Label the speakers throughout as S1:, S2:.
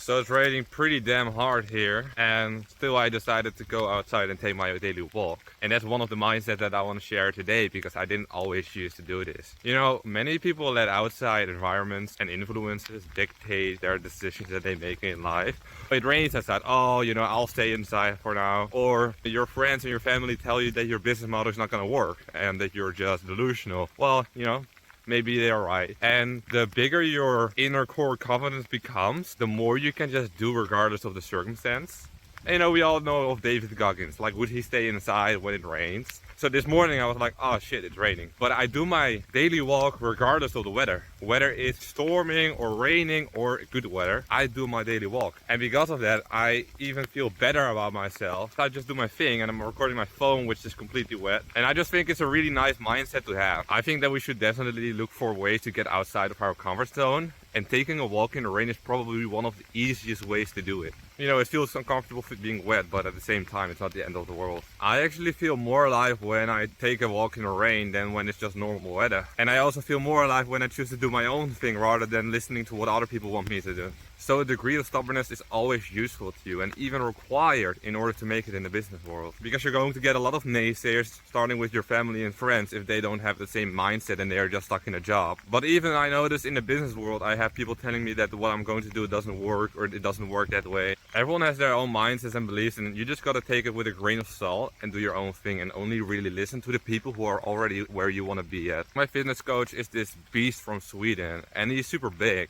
S1: So it's raining pretty damn hard here, and still I decided to go outside and take my daily walk. And that's one of the mindsets that I want to share today, because I didn't always used to do this. You know, many people let outside environments and influences dictate their decisions that they make in life. It rains outside, oh, you know, I'll stay inside for now. Or your friends and your family tell you that your business model is not going to work and that you're just delusional. Well, you know, maybe they're right. And the bigger your inner core confidence becomes, the more you can just do regardless of the circumstance. And you know, we all know of David Goggins. Like, would he stay inside when it rains? So this morning I was like, oh shit, it's raining. But I do my daily walk regardless of the weather. Whether it's storming or raining or good weather, I do my daily walk. And because of that, I even feel better about myself. I just do my thing, and I'm recording my phone, which is completely wet. And I just think it's a really nice mindset to have. I think that we should definitely look for ways to get outside of our comfort zone. And taking a walk in the rain is probably one of the easiest ways to do it. You know, it feels uncomfortable being wet, but at the same time, it's not the end of the world. I actually feel more alive when I take a walk in the rain than when it's just normal weather. And I also feel more alive when I choose to do my own thing rather than listening to what other people want me to do. So a degree of stubbornness is always useful to you, and even required in order to make it in the business world. Because you're going to get a lot of naysayers, starting with your family and friends, if they don't have the same mindset and they're just stuck in a job. But even I notice in the business world, I have people telling me that what I'm going to do doesn't work, or it doesn't work that way. Everyone has their own mindsets and beliefs, and you just gotta take it with a grain of salt and do your own thing, and only really listen to the people who are already where you want to be at. My fitness coach is this beast from Sweden, and he's super big.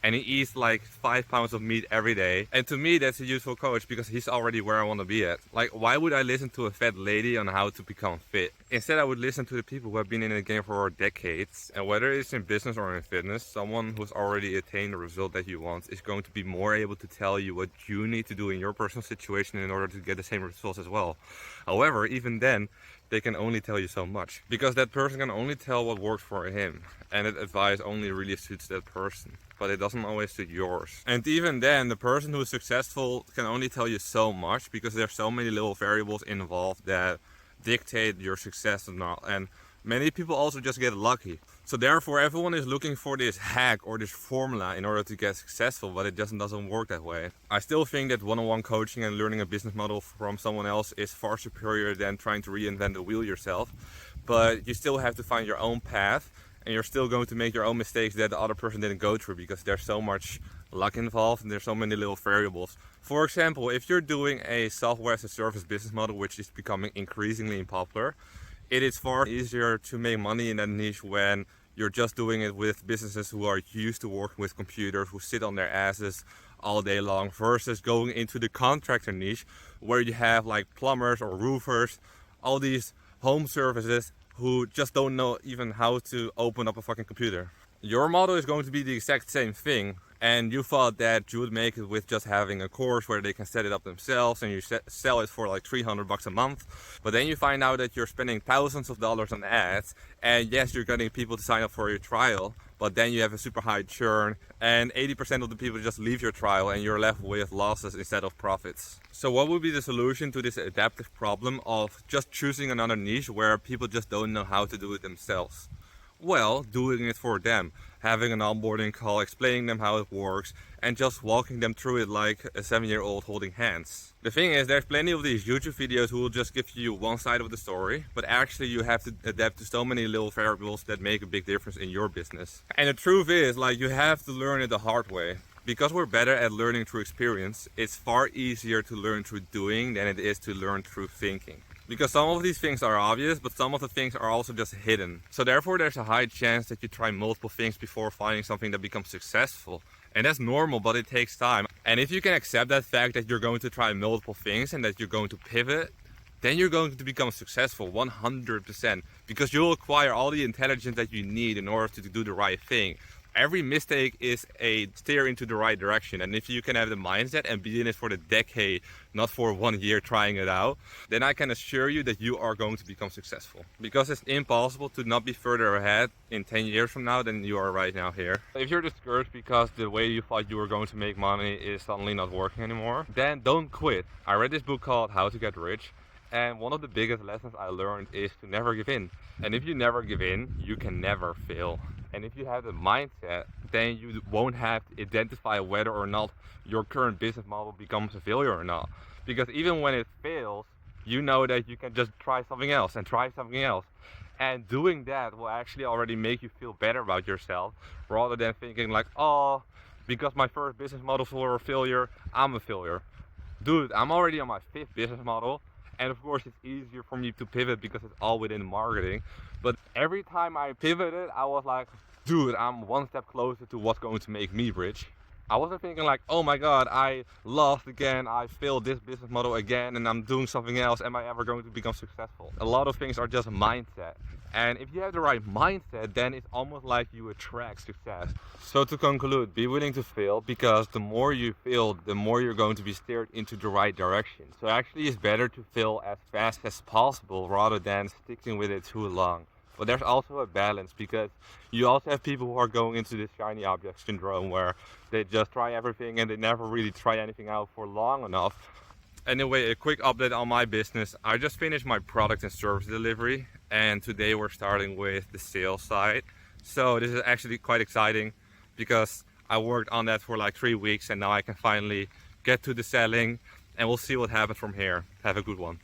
S1: And he eats like 5 pounds of meat every day. And to me, that's a useful coach because he's already where I want to be at. Like, why would I listen to a fat lady on how to become fit? Instead, I would listen to the people who have been in the game for decades. And whether it's in business or in fitness, someone who's already attained the result that you want is going to be more able to tell you what you need to do in your personal situation in order to get the same results as well. However, even then, they can only tell you so much, because that person can only tell what works for him, and that advice only really suits that person, but it doesn't always suit yours. And even then, the person who is successful can only tell you so much, because there's so many little variables involved that dictate your success or not. And many people also just get lucky. So therefore, everyone is looking for this hack or this formula in order to get successful, but it just doesn't work that way. I still think that one-on-one coaching and learning a business model from someone else is far superior than trying to reinvent the wheel yourself. But you still have to find your own path, and you're still going to make your own mistakes that the other person didn't go through, because there's so much luck involved and there's so many little variables. For example, if you're doing a software as a service business model, which is becoming increasingly popular, it is far easier to make money in that niche when you're just doing it with businesses who are used to working with computers, who sit on their asses all day long, versus going into the contractor niche where you have like plumbers or roofers, all these home services who just don't know even how to open up a fucking computer. Your model is going to be the exact same thing, and you thought that you would make it with just having a course where they can set it up themselves and you sell it for like $300 a month. But then you find out that you're spending thousands of dollars on ads, and yes, you're getting people to sign up for your trial, but then you have a super high churn, and 80% of the people just leave your trial, and you're left with losses instead of profits. So what would be the solution to this adaptive problem of just choosing another niche where people just don't know how to do it themselves? Well, doing it for them, having an onboarding call, explaining them how it works, and just walking them through it like a 7-year-old holding hands. The thing is, there's plenty of these YouTube videos who will just give you one side of the story, but actually you have to adapt to so many little variables that make a big difference in your business. And the truth is, like, you have to learn it the hard way. Because we're better at learning through experience, it's far easier to learn through doing than it is to learn through thinking. Because some of these things are obvious, but some of the things are also just hidden. So therefore, there's a high chance that you try multiple things before finding something that becomes successful. And that's normal, but it takes time. And if you can accept that fact that you're going to try multiple things and that you're going to pivot, then you're going to become successful 100%. Because you'll acquire all the intelligence that you need in order to do the right thing. Every mistake is a steer into the right direction, and if you can have the mindset and be in it for the decade, not for 1 year trying it out, then I can assure you that you are going to become successful. Because it's impossible to not be further ahead in 10 years from now than you are right now here. If you're discouraged because the way you thought you were going to make money is suddenly not working anymore, then don't quit. I read this book called How to Get Rich, and one of the biggest lessons I learned is to never give in. And if you never give in, you can never fail. And if you have the mindset, then you won't have to identify whether or not your current business model becomes a failure or not. Because even when it fails, you know that you can just try something else and try something else. And doing that will actually already make you feel better about yourself, rather than thinking like, oh, because my first business model was a failure, I'm a failure. Dude, I'm already on my 5th business model, and of course it's easier for me to pivot because it's all within marketing. But every time I pivoted, I was like, dude, I'm one step closer to what's going to make me rich. I wasn't thinking like, oh my god, I lost again, I failed this business model again, and I'm doing something else. Am I ever going to become successful? A lot of things are just mindset. And if you have the right mindset, then it's almost like you attract success. So to conclude, be willing to fail, because the more you fail, the more you're going to be steered into the right direction. So actually it's better to fail as fast as possible rather than sticking with it too long. But there's also a balance, because you also have people who are going into this shiny object syndrome where they just try everything and they never really try anything out for long enough. Anyway, a quick update on my business. I just finished my product and service delivery, and today we're starting with the sales side. So this is actually quite exciting because I worked on that for like 3 weeks, and now I can finally get to the selling, and we'll see what happens from here. Have a good one.